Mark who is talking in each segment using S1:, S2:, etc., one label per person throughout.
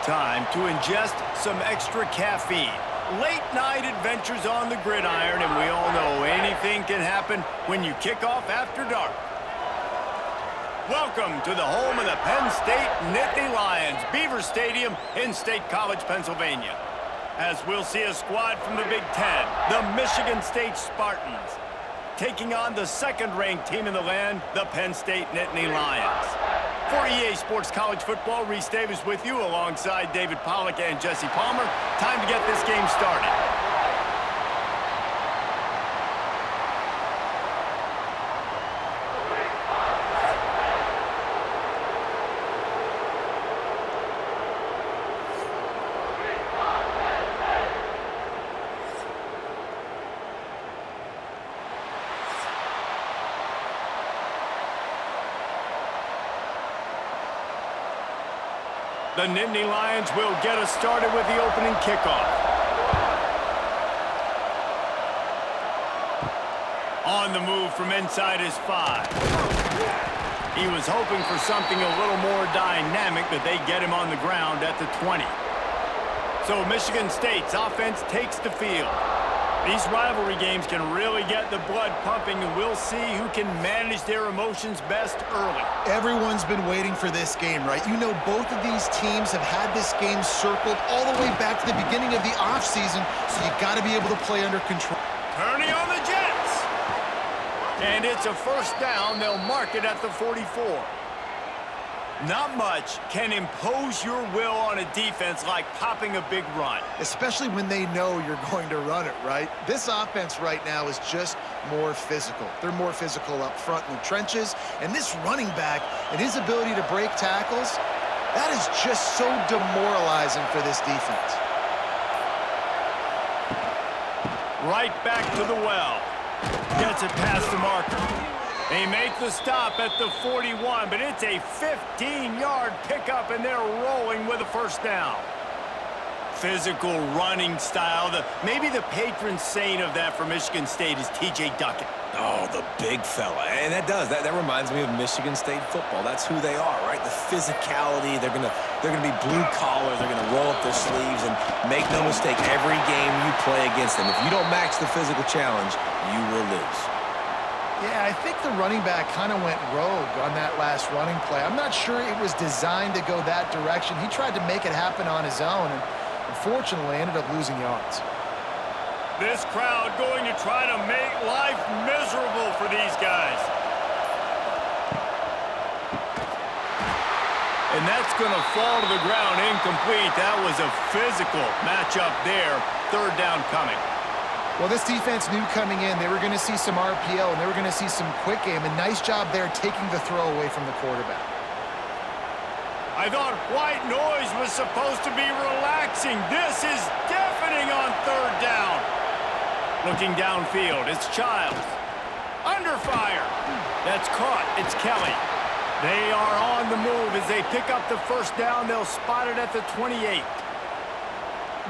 S1: time to ingest some extra caffeine. Late night adventures on the gridiron, and we all know anything can happen when you kick off after dark. Welcome to the home of the Penn State Nittany Lions, Beaver Stadium in State College, Pennsylvania. As we'll see a squad from the Big Ten, the Michigan State Spartans, taking on the second-ranked team in the land, the Penn State Nittany Lions. For EA Sports College Football, Reese Davis with you alongside David Pollack and Jesse Palmer. Time to get this game started. The Nittany Lions will get us started with the opening kickoff. On the move from inside his 5. He was hoping for something a little more dynamic, but they get him on the ground at the 20. So Michigan State's offense takes the field. These rivalry games can really get the blood pumping, and we'll see who can manage their emotions best early.
S2: Everyone's been waiting for this game, right? You know, both of these teams have had this game circled all the way back to the beginning of the offseason, so you got to be able to play under control.
S1: Turning on the Jets. And it's a first down. They'll mark it at the 44. Not much can impose your will on a defense like popping a big run.
S2: Especially when they know you're going to run it, right? This offense right now is just more physical. They're more physical up front in the trenches. And this running back and his ability to break tackles, that is just so demoralizing for this defense.
S1: Right back to the well. Gets it past the marker. They make the stop at the 41, but it's a 15-yard pickup, and they're rolling with a first down. Physical running style. Maybe the patron saint of that for Michigan State is T.J. Duckett.
S3: Oh, the big fella. And that reminds me of Michigan State football. That's who they are, right? The physicality. They're gonna be blue collar. They're gonna roll up their sleeves, and make no mistake, every game you play against them, if you don't match the physical challenge, you will lose.
S2: Yeah, I think the running back kind of went rogue on that last running play. I'm not sure it was designed to go that direction. He tried to make it happen on his own, and unfortunately ended up losing yards.
S1: This crowd going to try to make life miserable for these guys. And that's going to fall to the ground incomplete. That was a physical matchup there. Third down coming.
S2: Well, this defense knew coming in they were going to see some RPO, and they were going to see some quick game. A nice job there taking the throw away from the quarterback.
S1: I thought white noise was supposed to be relaxing. This is deafening on third down. Looking downfield, it's Childs. Under fire. That's caught. It's Kelly. They are on the move as they pick up the first down. They'll spot it at the 28.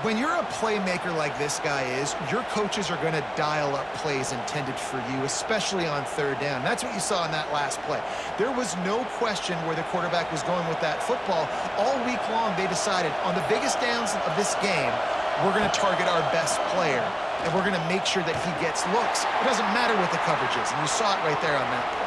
S2: When you're a playmaker like this guy is, your coaches are going to dial up plays intended for you, especially on third down. That's what you saw in that last play. There was no question where the quarterback was going with that football. All week long, they decided on the biggest downs of this game, we're going to target our best player, and we're going to make sure that he gets looks. It doesn't matter what the coverage is, and you saw it right there on that play.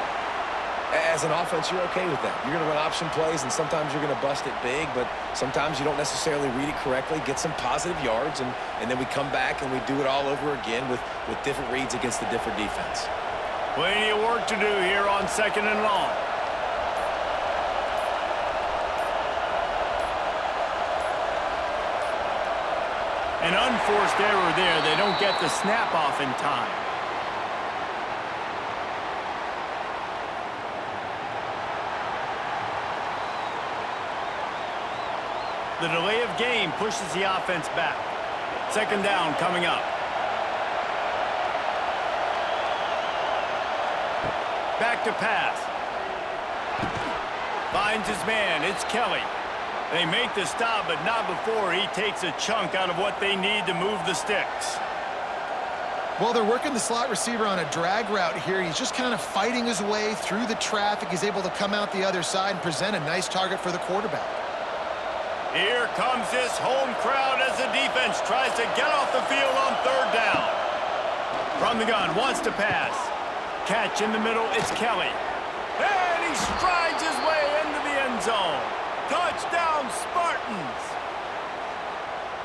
S3: As an offense, you're okay with that. You're going to run option plays, and sometimes you're going to bust it big, but sometimes you don't necessarily read it correctly, get some positive yards, and then we come back and we do it all over again with different reads against a different defense.
S1: Plenty of work to do here on second and long. An unforced error there. They don't get the snap off in time. The delay of game pushes the offense back. Second down coming up. Back to pass. Finds his man. It's Kelly. They make the stop, but not before he takes a chunk out of what they need to move the sticks.
S2: Well, they're working the slot receiver on a drag route here. He's just kind of fighting his way through the traffic. He's able to come out the other side and present a nice target for the quarterback.
S1: Here comes this home crowd as the defense tries to get off the field on third down. From the gun, wants to pass. Catch in the middle, it's Kelly. And he strides his way into the end zone. Touchdown, Spartans!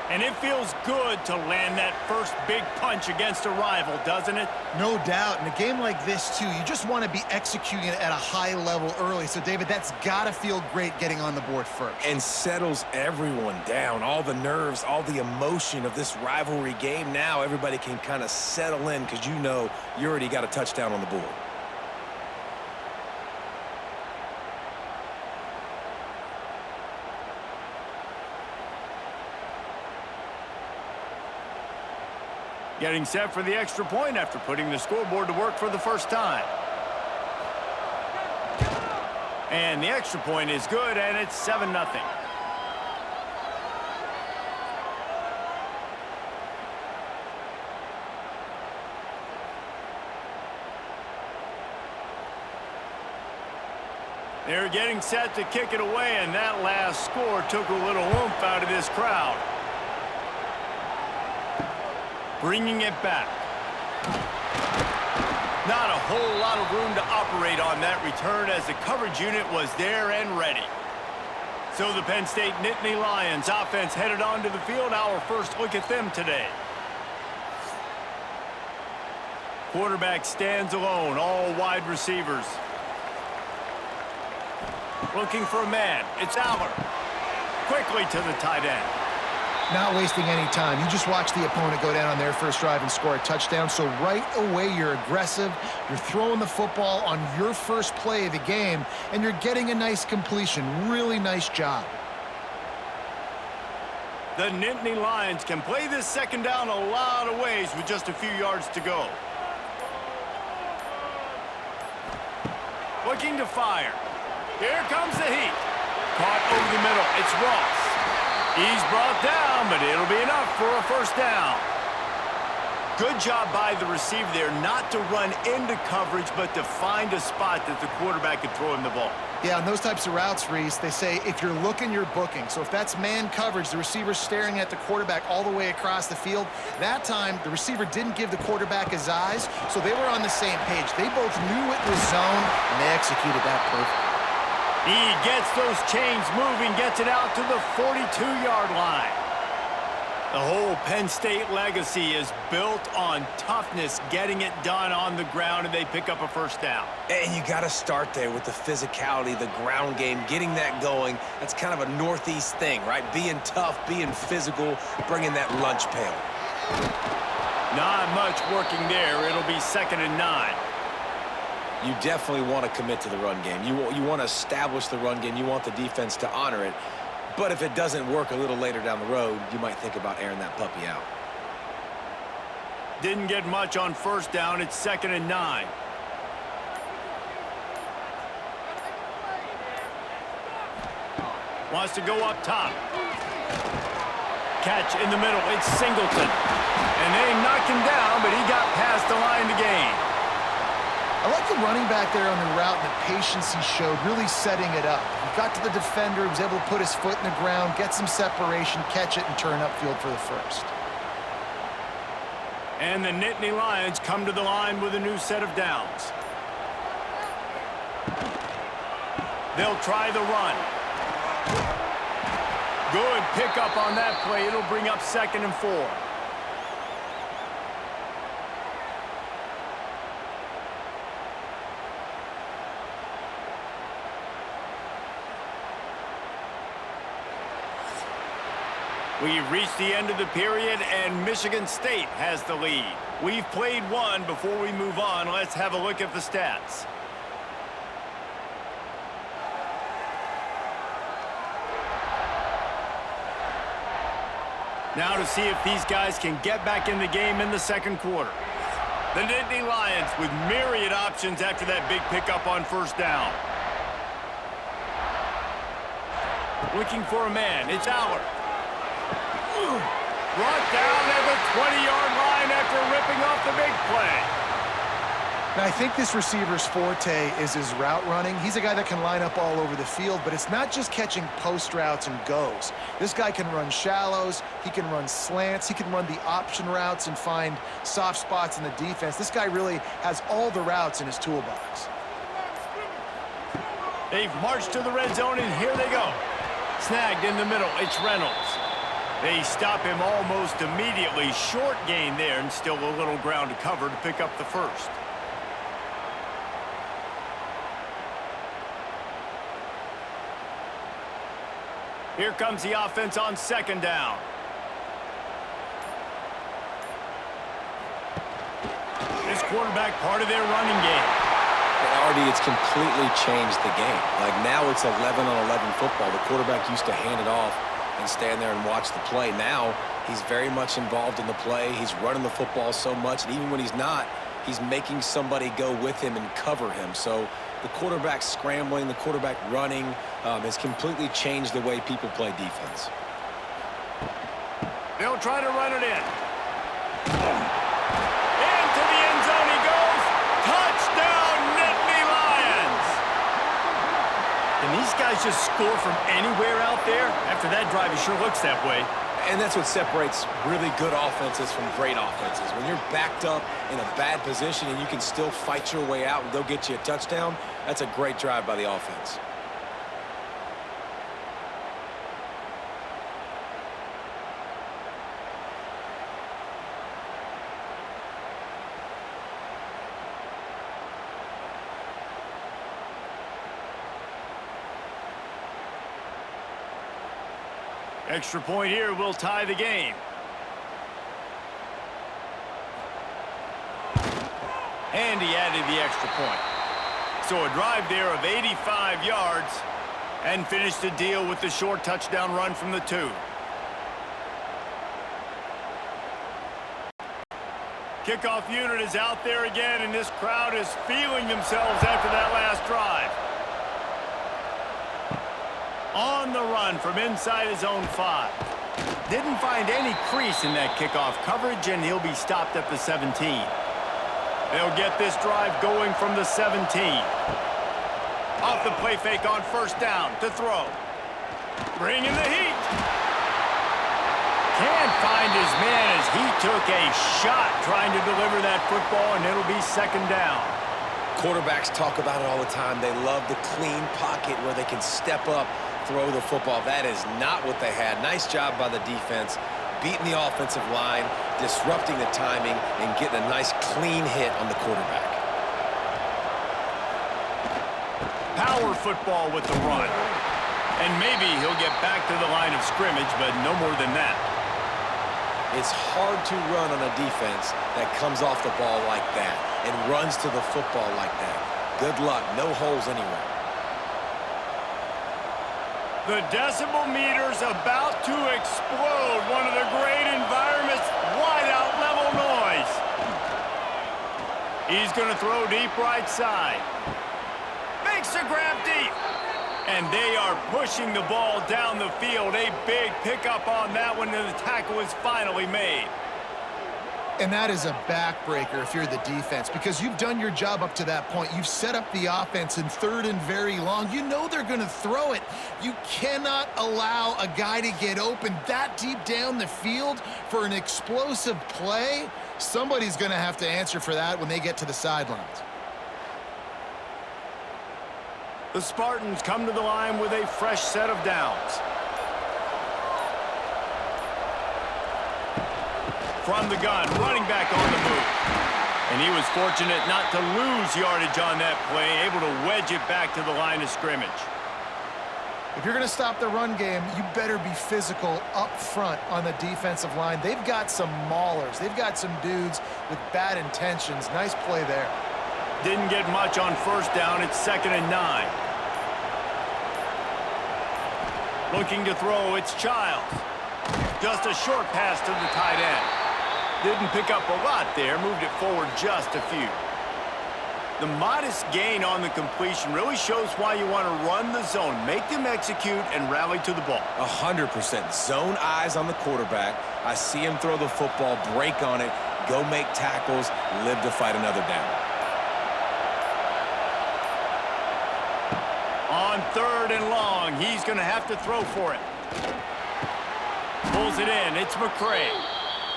S1: And it feels good to land that first big punch against a rival, doesn't it?
S2: No doubt. In a game like this, too, you just want to be executing it at a high level early. So, David, that's got to feel great getting on the board first.
S3: And settles everyone down. All the nerves, all the emotion of this rivalry game. Now everybody can kind of settle in because you know you already got a touchdown on the board.
S1: Getting set for the extra point after putting the scoreboard to work for the first time. And the extra point is good, and it's 7-0. They're getting set to kick it away, and that last score took a little oomph out of this crowd. Bringing it back. Not a whole lot of room to operate on that return as the coverage unit was there and ready. So the Penn State Nittany Lions offense headed onto the field. Our first look at them today. Quarterback stands alone, all wide receivers. Looking for a man. It's Aller. Quickly to the tight end.
S2: Not wasting any time. You just watch the opponent go down on their first drive and score a touchdown. So right away, you're aggressive. You're throwing the football on your first play of the game, and you're getting a nice completion. Really nice job.
S1: The Nittany Lions can play this second down a lot of ways with just a few yards to go. Looking to fire. Here comes the heat. Caught over the middle. It's Ross. He's brought down, but it'll be enough for a first down. Good job by the receiver there not to run into coverage, but to find a spot that the quarterback could throw him the ball.
S2: Yeah, on those types of routes, Reese, they say if you're looking, you're booking. So if that's man coverage, the receiver's staring at the quarterback all the way across the field. That time, the receiver didn't give the quarterback his eyes, so they were on the same page. They both knew it was zone, and they executed that perfectly.
S1: He gets those chains moving, gets it out to the 42-yard line. The whole Penn State legacy is built on toughness, getting it done on the ground, and they pick up a first down.
S3: And you got to start there with the physicality, the ground game, getting that going. That's kind of a Northeast thing, right? Being tough, being physical, bringing that lunch pail.
S1: Not much working there. It'll be 2nd and 9.
S3: You definitely want to commit to the run game. You want to establish the run game. You want the defense to honor it. But if it doesn't work a little later down the road, you might think about airing that puppy out.
S1: Didn't get much on first down. It's 2nd and 9. Wants to go up top. Catch in the middle. It's Singleton. And they knocked him down, but he got past the line to gain.
S2: I like the running back there on the route and the patience he showed, really setting it up. He got to the defender, he was able to put his foot in the ground, get some separation, catch it, and turn upfield for the first.
S1: And the Nittany Lions come to the line with a new set of downs. They'll try the run. Good pickup on that play. It'll bring up 2nd and 4. We've reached the end of the period, and Michigan State has the lead. We've played one. Before we move on, let's have a look at the stats. Now to see if these guys can get back in the game in the second quarter. The Nittany Lions with myriad options after that big pickup on first down. Looking for a man. It's Aller. Brought down at the 20-yard line after ripping off the big play.
S2: Now, I think this receiver's forte is his route running. He's a guy that can line up all over the field, but it's not just catching post routes and goes. This guy can run shallows, he can run slants, he can run the option routes and find soft spots in the defense. This guy really has all the routes in his toolbox.
S1: They've marched to the red zone, and here they go. Snagged in the middle, it's Reynolds. They stop him almost immediately. Short gain there, and still a little ground to cover to pick up the first. Here comes the offense on second down. This quarterback part of their running game.
S3: Already, it's completely changed the game. Like now it's 11-on-11 football. The quarterback used to hand it off and stand there and watch the play. Now he's very much involved in the play. He's running the football so much, and even when he's not, he's making somebody go with him and cover him. So the quarterback scrambling, the quarterback running has completely changed the way people play defense.
S1: They'll try to run it in. Into the end zone he goes. Touchdown, Nittany Lions! Can these guys just score from anywhere out there? After that drive, it sure looks that way.
S3: And that's what separates really good offenses from great offenses. When you're backed up in a bad position and you can still fight your way out and go get you a touchdown, that's a great drive by the offense.
S1: Extra point here will tie the game. And he added the extra point. So a drive there of 85 yards and finished the deal with the short touchdown run from the 2. Kickoff unit is out there again, and this crowd is feeling themselves after that last drive. On the run from inside his own 5. Didn't find any crease in that kickoff coverage, and he'll be stopped at the 17. They'll get this drive going from the 17. Off the play fake on first down to throw. Bringing the heat. Can't find his man as he took a shot trying to deliver that football, and it'll be second down.
S3: Quarterbacks talk about it all the time. They love the clean pocket where they can step up, throw the football. That is not what they had. Nice job by the defense, beating the offensive line, disrupting the timing, and getting a nice clean hit on the quarterback.
S1: Power football with the run. And maybe he'll get back to the line of scrimmage, but no more than that.
S3: It's hard to run on a defense that comes off the ball like that and runs to the football like that. Good luck. No holes anywhere.
S1: The decibel meter's about to explode. One of the great environments, wide out level noise. He's going to throw deep right side. Makes a grab deep. And they are pushing the ball down the field. A big pickup on that one, and the tackle is finally made.
S2: And that is a backbreaker if you're the defense, because you've done your job up to that point. You've set up the offense in third and very long. You know they're going to throw it. You cannot allow a guy to get open that deep down the field for an explosive play. Somebody's going to have to answer for that when they get to the sidelines.
S1: The Spartans come to the line with a fresh set of downs. From the gun, running back on the move. And he was fortunate not to lose yardage on that play, able to wedge it back to the line of scrimmage.
S2: If you're going to stop the run game, you better be physical up front on the defensive line. They've got some maulers. They've got some dudes with bad intentions. Nice play there.
S1: Didn't get much on first down. It's 2nd and 9. Looking to throw, it's Childs. Just a short pass to the tight end. Didn't pick up a lot there, moved it forward just a few. The modest gain on the completion really shows why you want to run the zone, make them execute, and rally to the ball.
S3: 100%. Zone eyes on the quarterback. I see him throw the football, break on it, go make tackles, live to fight another down.
S1: 3rd and long. He's going to have to throw for it. Pulls it in. It's McCray.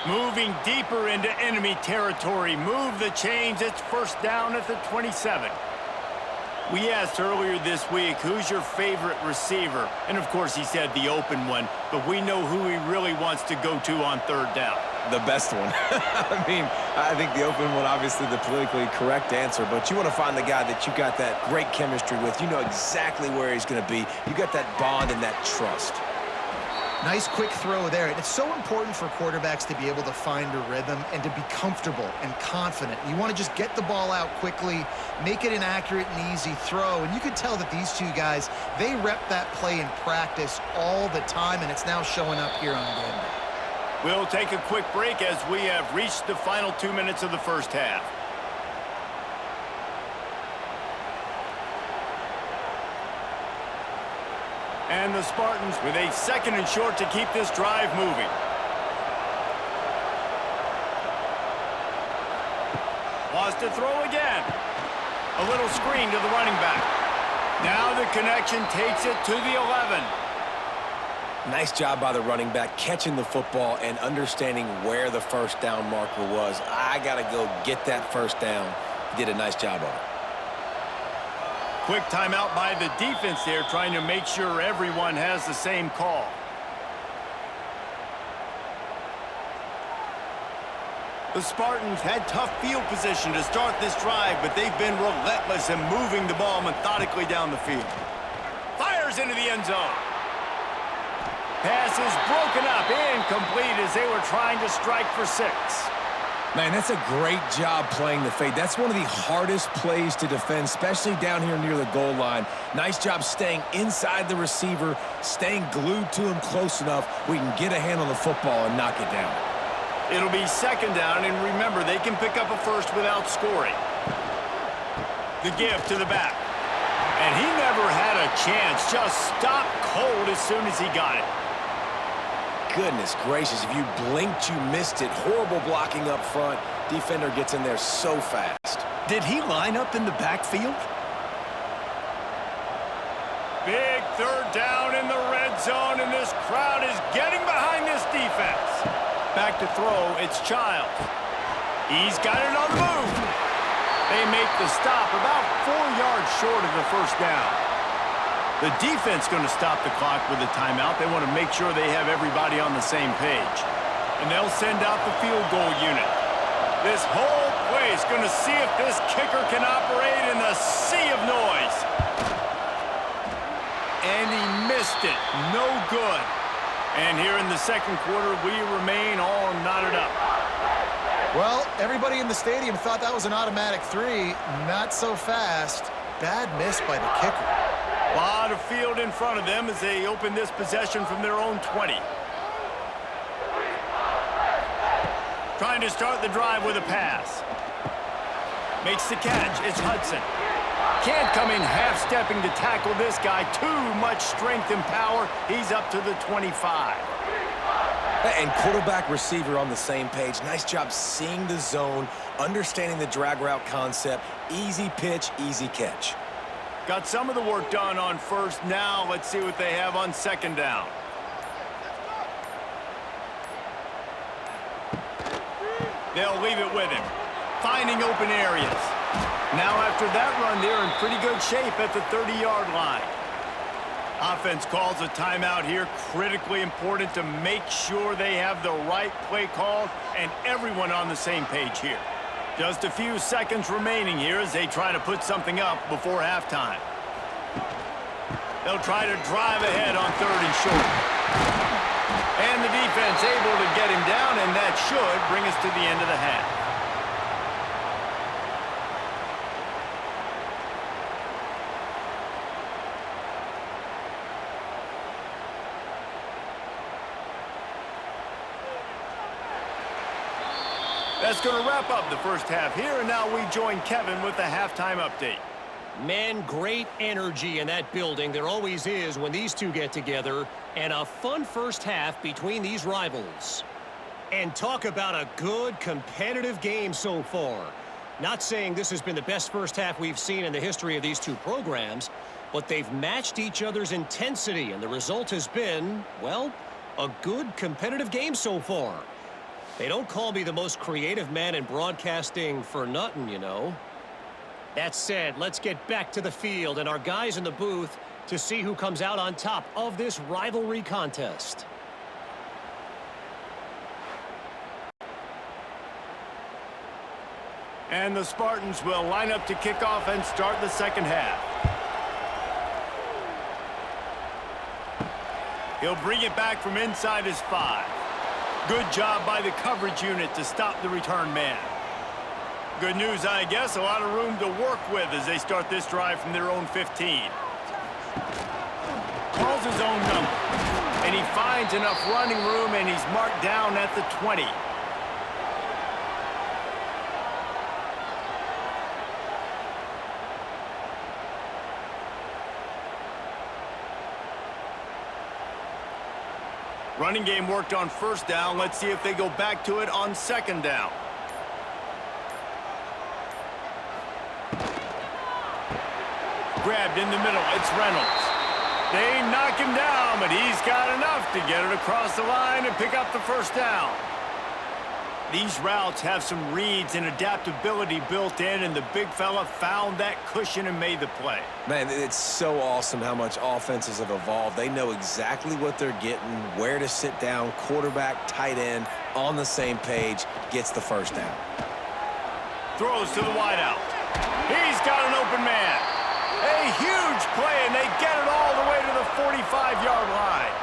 S1: Moving deeper into enemy territory. Move the chains. It's 1st down at the 27. We asked earlier this week, who's your favorite receiver? And, of course, he said the open one. But we know who he really wants to go to on 3rd down.
S3: The best one. I mean, I think the open one, obviously the politically correct answer, but you want to find the guy that you got that great chemistry with. You know exactly where he's going to be. You got that bond and that trust.
S2: Nice quick throw there. It's so important for quarterbacks to be able to find a rhythm and to be comfortable and confident. You want to just get the ball out quickly, make it an accurate and easy throw. And you can tell that these two guys, they rep that play in practice all the time, and it's now showing up here on game day.
S1: We'll take a quick break as we have reached the final 2 minutes of the 1st half. And the Spartans with a 2nd and short to keep this drive moving. Wants to throw again. A little screen to the running back. Now the connection takes it to the 11.
S3: Nice job by the running back catching the football and understanding where the 1st down marker was. I got to go get that 1st down. He did a nice job of it.
S1: Quick timeout by the defense there, trying to make sure everyone has the same call. The Spartans had tough field position to start this drive, but they've been relentless in moving the ball methodically down the field. Fires into the end zone. Pass is broken up, incomplete as they were trying to strike for 6.
S3: Man, that's a great job playing the fade. That's one of the hardest plays to defend, especially down here near the goal line. Nice job staying inside the receiver, staying glued to him close enough we can get a hand on the football and knock it down.
S1: It'll be 2nd down, and remember, they can pick up a 1st without scoring. The give to the back. And he never had a chance. Just stopped cold as soon as he got it.
S3: Goodness gracious, if you blinked, you missed it. Horrible blocking up front. Defender gets in there so fast.
S1: Did he line up in the backfield? Big 3rd down in the red zone, and this crowd is getting behind this defense. Back to throw, it's Childs. He's got it on the move. They make the stop about 4 yards short of the 1st down. The defense going to stop the clock with a timeout. They want to make sure they have everybody on the same page. And they'll send out the field goal unit. This whole place going to see if this kicker can operate in the sea of noise. And he missed it. No good. And here in the 2nd quarter, we remain all knotted up.
S2: Well, everybody in the stadium thought that was an automatic 3. Not so fast. Bad miss by the kicker.
S1: A lot of field in front of them as they open this possession from their own 20. Trying to start the drive with a pass. Makes the catch. It's Hudson. Can't come in half-stepping to tackle this guy. Too much strength and power. He's up to the 25.
S3: And quarterback receiver on the same page. Nice job seeing the zone, understanding the drag route concept. Easy pitch, easy catch.
S1: Got some of the work done on 1st. Now let's see what they have on 2nd down. They'll leave it with him. Finding open areas. Now after that run, they're in pretty good shape at the 30-yard line. Offense calls a timeout here. Critically important to make sure they have the right play call and everyone on the same page here. Just a few seconds remaining here as they try to put something up before halftime. They'll try to drive ahead on 3rd and short. And the defense able to get him down, and that should bring us to the end of the half. That's going to wrap up the 1st half here, and now we join Kevin with the halftime update.
S4: Man, great energy in that building. There always is when these two get together, and a fun 1st half between these rivals. And talk about a good, competitive game so far. Not saying this has been the best 1st half we've seen in the history of these two programs, but they've matched each other's intensity, and the result has been, well, a good competitive game so far. They don't call me the most creative man in broadcasting for nothing, you know. That said, let's get back to the field and our guys in the booth to see who comes out on top of this rivalry contest.
S1: And the Spartans will line up to kick off and start the second half. He'll bring it back from inside his 5. Good job by the coverage unit to stop the return man. Good news, I guess, a lot of room to work with as they start this drive from their own 15. Calls his own number, and he finds enough running room, and he's marked down at the 20. Running game worked on first down. Let's see if they go back to it on second down. Grabbed in the middle. It's Reynolds. They knock him down, but he's got enough to get it across the line and pick up the first down. These routes have some reads and adaptability built in, and the big fella found that cushion and made the play.
S3: Man, it's so awesome how much offenses have evolved. They know exactly what they're getting, where to sit down, quarterback, tight end, on the same page, gets the first down.
S1: Throws to the wideout. He's got an open man. A huge play, and they get it all the way to the 45-yard line.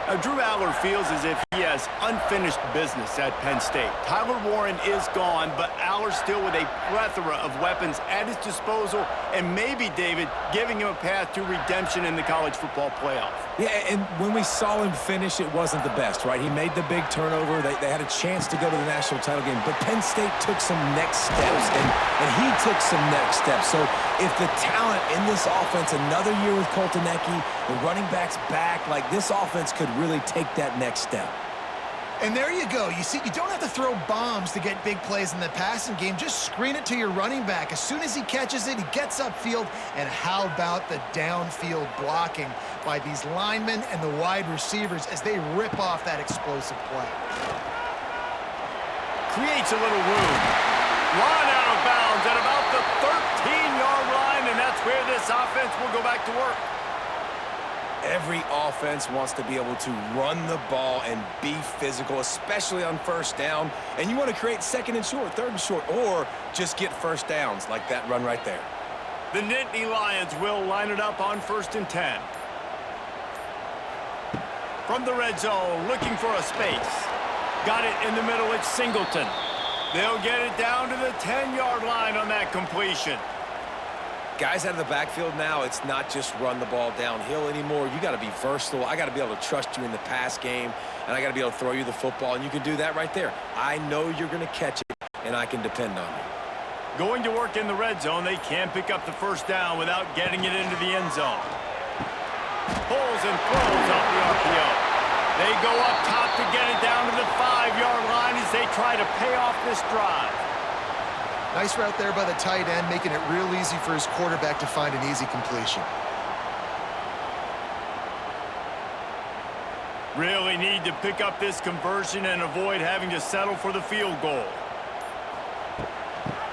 S1: Now, Drew Aller feels as if he has unfinished business at Penn State. Tyler Warren is gone, but Aller's still with a plethora of weapons at his disposal, and maybe, David, giving him a path to redemption in the college football playoff.
S3: Yeah, and when we saw him finish, it wasn't the best, right? He made the big turnover. They had a chance to go to the national title game, but Penn State took some next steps, and he took some next steps. So if the talent in this offense, another year with Colton Ecke, the running backs back, like this offense could really take that next step.
S2: And there you go. You see, you don't have to throw bombs to get big plays in the passing game. Just screen it to your running back. As soon as he catches it, he gets upfield. And how about the downfield blocking by these linemen and the wide receivers as they rip off that explosive play?
S1: Creates a little room. Run out of bounds at about the 13-yard line, and that's where this offense will go back to work.
S3: Every offense wants to be able to run the ball and be physical, especially on first down. And you want to create second and short, third and short, or just get first downs like that run right there.
S1: The Nittany Lions will line it up on 1st and 10. From the red zone, looking for a space. Got it in the middle, it's Singleton. They'll get it down to the 10-yard line on that completion.
S3: Guys out of the backfield now, it's not just run the ball downhill anymore. You got to be versatile. I got to be able to trust you in the pass game, and I got to be able to throw you the football, and you can do that right there. I know you're going to catch it, and I can depend on you.
S1: Going to work in the red zone, they can't pick up the first down without getting it into the end zone. Pulls and throws off the RPO. They go up top to get it down to the 5-yard line as they try to pay off this drive.
S2: Nice route there by the tight end, making it real easy for his quarterback to find an easy completion.
S1: Really need to pick up this conversion and avoid having to settle for the field goal.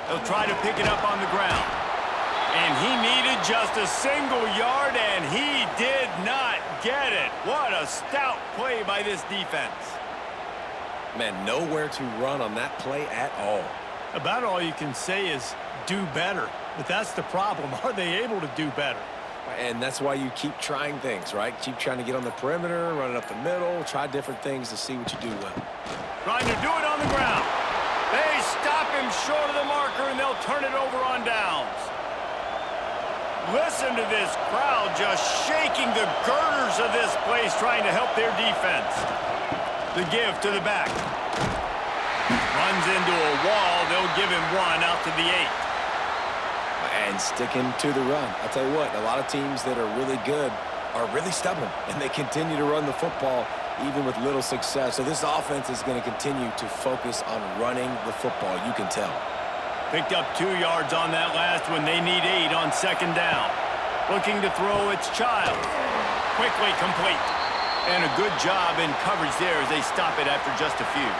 S1: They'll try to pick it up on the ground. And he needed just a single yard, and he did not get it. What a stout play by this defense.
S3: Man, nowhere to run on that play at all.
S1: About all you can say is do better. But that's the problem. Are they able to do better?
S3: And that's why you keep trying things, right? Keep trying to get on the perimeter, run it up the middle, try different things to see what you do well.
S1: Trying to do it on the ground. They stop him short of the marker, and they'll turn it over on downs. Listen to this crowd just shaking the girders of this place, trying to help their defense. The give to the back. Runs into a wall. They'll give him one out to the 8.
S3: And sticking to the run. I'll tell you what, a lot of teams that are really good are really stubborn, and they continue to run the football even with little success. So this offense is going to continue to focus on running the football. You can tell.
S1: Picked up 2 yards on that last one. They need 8 on second down. Looking to throw its child. Quickly complete. And a good job in coverage there as they stop it after just a few.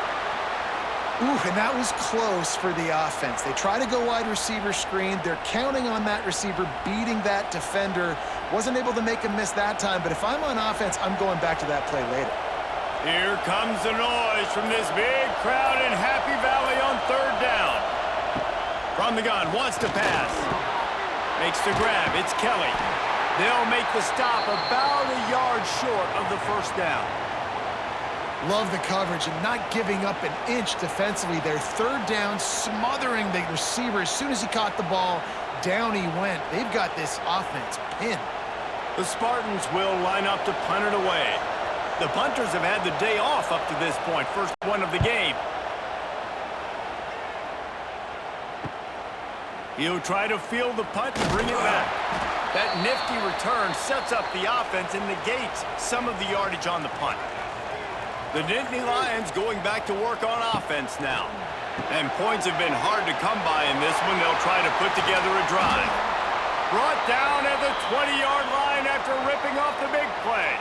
S2: Ooh, and that was close for the offense. They try to go wide receiver screen. They're counting on that receiver beating that defender. Wasn't able to make a miss that time, but if I'm on offense, I'm going back to that play later.
S1: Here comes the noise from this big crowd in Happy Valley on third down. From the gun, wants to pass. Makes the grab, it's Kelly. They'll make the stop about a yard short of the first down.
S2: Love the coverage and not giving up an inch defensively. Their third down, smothering the receiver. As soon as he caught the ball, down he went. They've got this offense pinned.
S1: The Spartans will line up to punt it away. The punters have had the day off up to this point. First one of the game. He'll try to field the punt and bring it back. That nifty return sets up the offense and negates some of the yardage on the punt. The Nittany Lions going back to work on offense now. And points have been hard to come by in this one. They'll try to put together a drive. Brought down at the 20-yard line after ripping off the big play.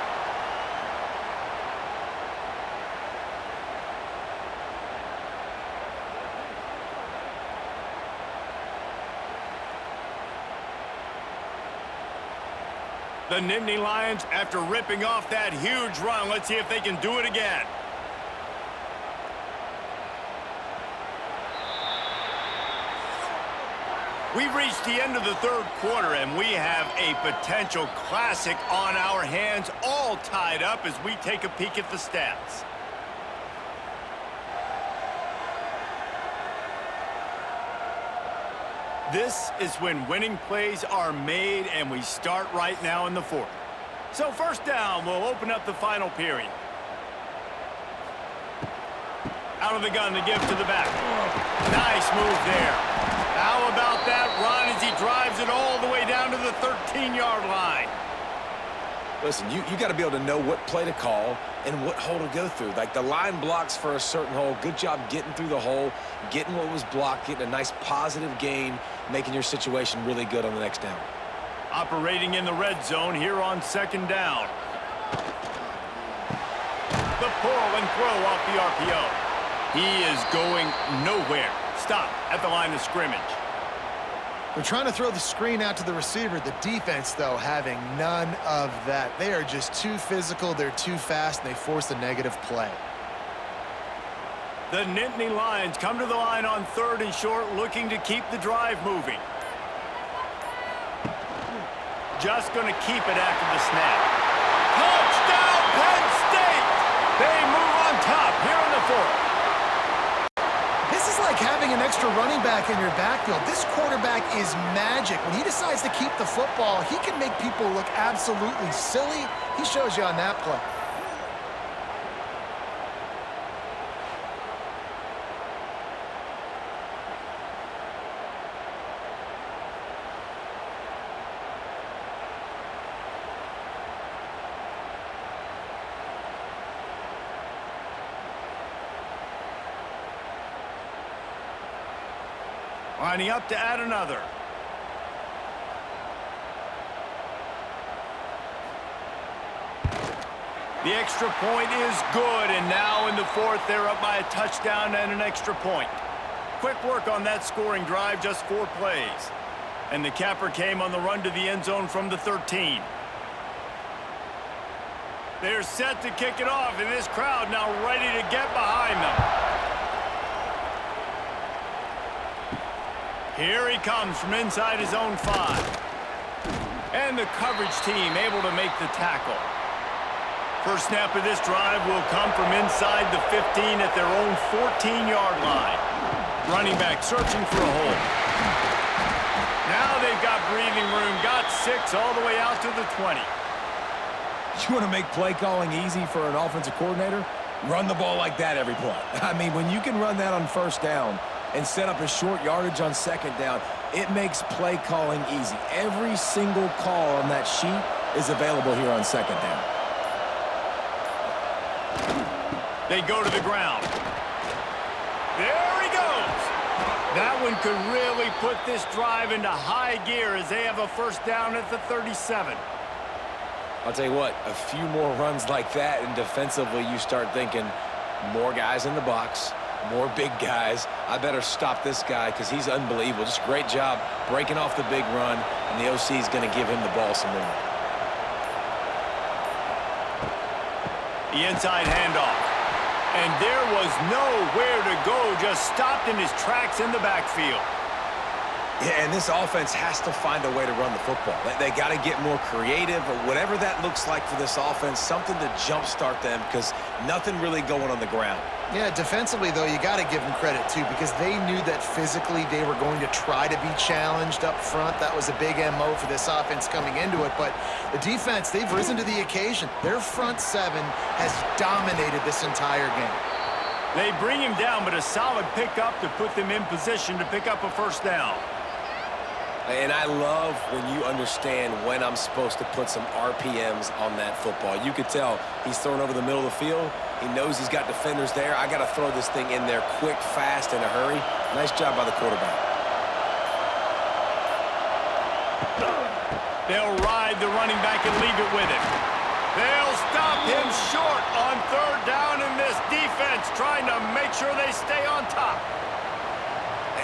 S1: The Nittany Lions, after ripping off that huge run, let's see if they can do it again. We've reached the end of the third quarter, and we have a potential classic on our hands, all tied up as we take a peek at the stats. This is when winning plays are made, and we start right now in the fourth. So first down, we'll open up the final period. Out of the gun to give to the back. Nice move there. How about that run as he drives it all the way down to the 13-yard line?
S3: Listen, you got to be able to know what play to call and what hole to go through. Like the line blocks for a certain hole. Good job getting through the hole, getting what was blocked, getting a nice positive gain, making your situation really good on the next down.
S1: Operating in the red zone here on second down. The pull and throw off the RPO. He is going nowhere. Stop at the line of scrimmage.
S2: They're trying to throw the screen out to the receiver. The defense, though, having none of that. They are just too physical, they're too fast, and they force a negative play.
S1: The Nittany Lions come to the line on third and short, looking to keep the drive moving. Just going to keep it after the snap. Touchdown, Penn State! They move on top here in the fourth.
S2: This is like having an extra running back in your backfield. This quarterback is magic. When he decides to keep the football, he can make people look absolutely silly. He shows you on that play.
S1: Lining up to add another. The extra point is good, and now in the fourth, they're up by a touchdown and an extra point. Quick work on that scoring drive, just 4 plays. And the capper came on the run to the end zone from the 13. They're set to kick it off, and this crowd now ready to get behind them. Here he comes from inside his own 5. And the coverage team able to make the tackle. First snap of this drive will come from inside the 15 at their own 14-yard line. Running back searching for a hole. Now they've got breathing room, got 6 all the way out to the 20.
S3: You want to make play calling easy for an offensive coordinator? Run the ball like that every play. I mean, when you can run that on first down and set up a short yardage on second down, it makes play calling easy. Every single call on that sheet is available here on second down.
S1: They go to the ground. There he goes. That one could really put this drive into high gear as they have a first down at the 37.
S3: I'll tell you what, a few more runs like that, and defensively you start thinking more guys in the box, more big guys. I better stop this guy because he's unbelievable. Just great job breaking off the big run, and the OC is going to give him the ball some more.
S1: The inside handoff. And there was nowhere to go, just stopped in his tracks in the backfield.
S3: Yeah, and this offense has to find a way to run the football. They got to get more creative, or whatever that looks like for this offense, something to jumpstart them because nothing really going on the ground.
S2: Yeah, defensively, though, you got to give them credit, too, because they knew that physically they were going to try to be challenged up front. That was a big MO for this offense coming into it. But the defense, they've risen to the occasion. Their front seven has dominated this entire game.
S1: They bring him down, but a solid pickup to put them in position to pick up a first down.
S3: And I love when you understand when I'm supposed to put some RPMs on that football. You could tell he's throwing over the middle of the field. He knows he's got defenders there. I got to throw this thing in there quick, fast, in a hurry. Nice job by the quarterback.
S1: They'll ride the running back and leave it with him. They'll stop him short on third down, in this defense trying to make sure they stay on top.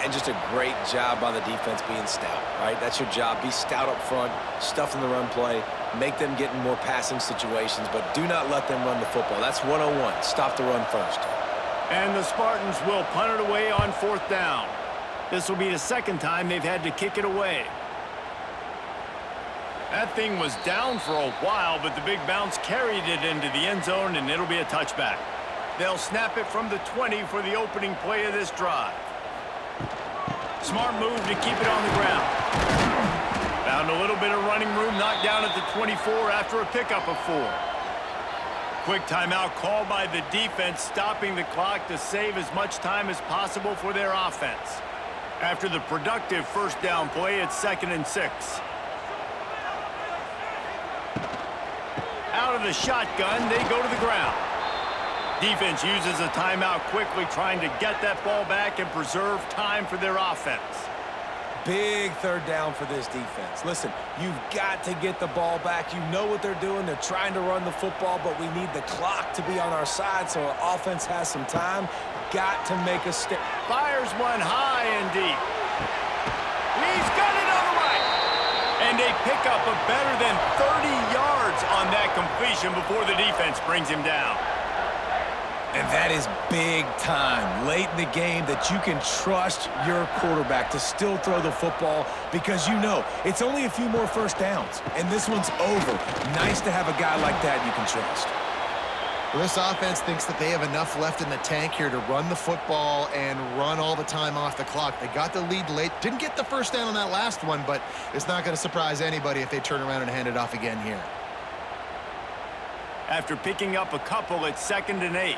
S3: And just a great job by the defense being stout, right? That's your job. Be stout up front, stuff in the run play, make them get in more passing situations, but do not let them run the football. That's 101. Stop the run first.
S1: And the Spartans will punt it away on fourth down. This will be the second time they've had to kick it away. That thing was down for a while, but the big bounce carried it into the end zone, and it'll be a touchback. They'll snap it from the 20 for the opening play of this drive. Smart move to keep it on the ground. Found a little bit of running room, knocked down at the 24 after a pickup of 4. Quick timeout called by the defense, stopping the clock to save as much time as possible for their offense. After the productive first down play, it's 2nd and 6. Out of the shotgun, they go to the ground. Defense uses a timeout quickly, trying to get that ball back and preserve time for their offense.
S3: Big third down for this defense. Listen, you've got to get the ball back. You know what they're doing. They're trying to run the football, but we need the clock to be on our side so our offense has some time. Got to make a step.
S1: Fires one high and deep. He's got it on the right. And they pick up a better than 30 yards on that completion before the defense brings him down.
S3: And that is big time late in the game that you can trust your quarterback to still throw the football because you know it's only a few more first downs, and this one's over. Nice to have a guy like that you can trust.
S2: Well, this offense thinks that they have enough left in the tank here to run the football and run all the time off the clock. They got the lead late. Didn't get the first down on that last one, but it's not going to surprise anybody if they turn around and hand it off again here.
S1: After picking up a couple, it's 2nd and 8.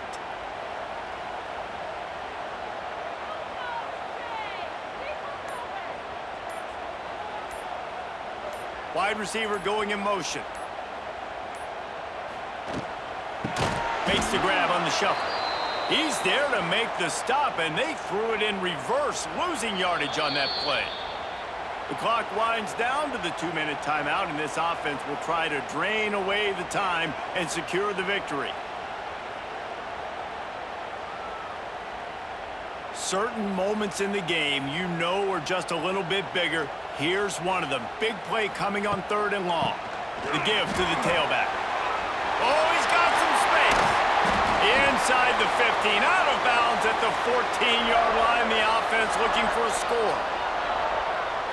S1: Wide receiver going in motion. Makes the grab on the shuffle. He's there to make the stop, and they threw it in reverse, losing yardage on that play. The clock winds down to the 2-minute timeout, and this offense will try to drain away the time and secure the victory. Certain moments in the game you know are just a little bit bigger. Here's one of them. Big play coming on 3rd and long. The give to the tailback. Oh, he's got some space. Inside the 15, out of bounds at the 14-yard line. The offense looking for a score.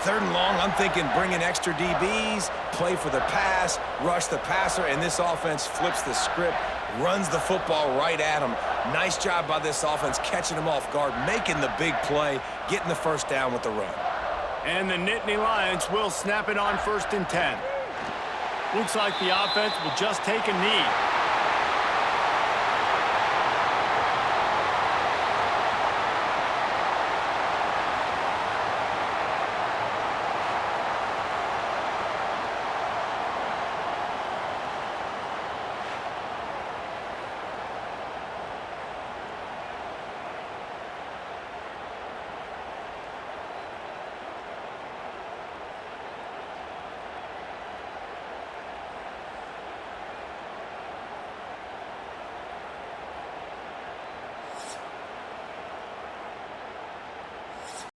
S3: 3rd and long, I'm thinking bring in extra DBs, play for the pass, rush the passer, and this offense flips the script, runs the football right at him. Nice job by this offense catching him off guard, making the big play, getting the first down with the run.
S1: And the Nittany Lions will snap it on 1st and 10. Looks like the offense will just take a knee.